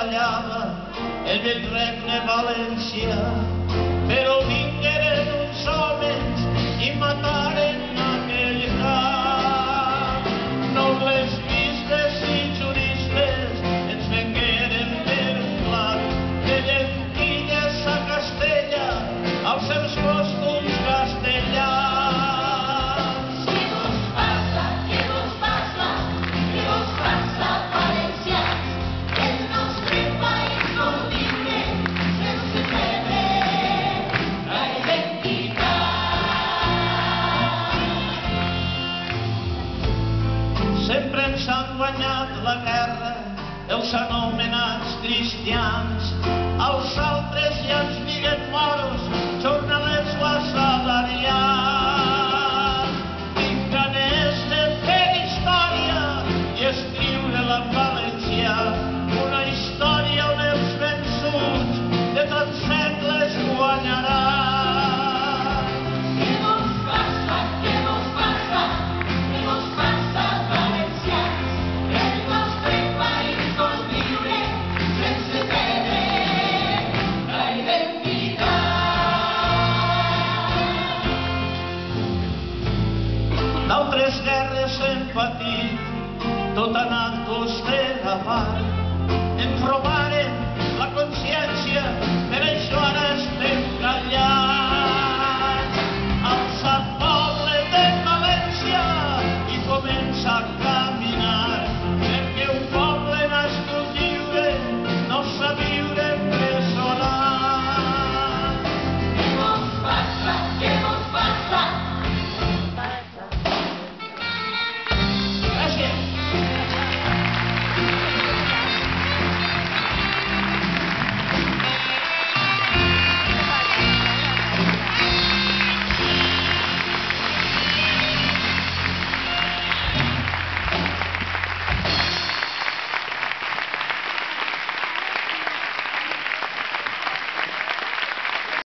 treballava el vell regne valencià, però vingueren uns homes i mataren aquell cap. Nobles bisbes i juristes ens vengueren per plat, de llentilles a Castella, als seus costums castellans. Sempre ens han guanyat la guerra els anomenats cristians, als altres ja ens diguen moros, jornalers o assalariats. Tinc ganes de fer història i escriure-la en valencià, una història on els vençuts de tants segles guanyaran. D'altres guerres hem patit, tot ha anat costera avall. Ens robaren la consciència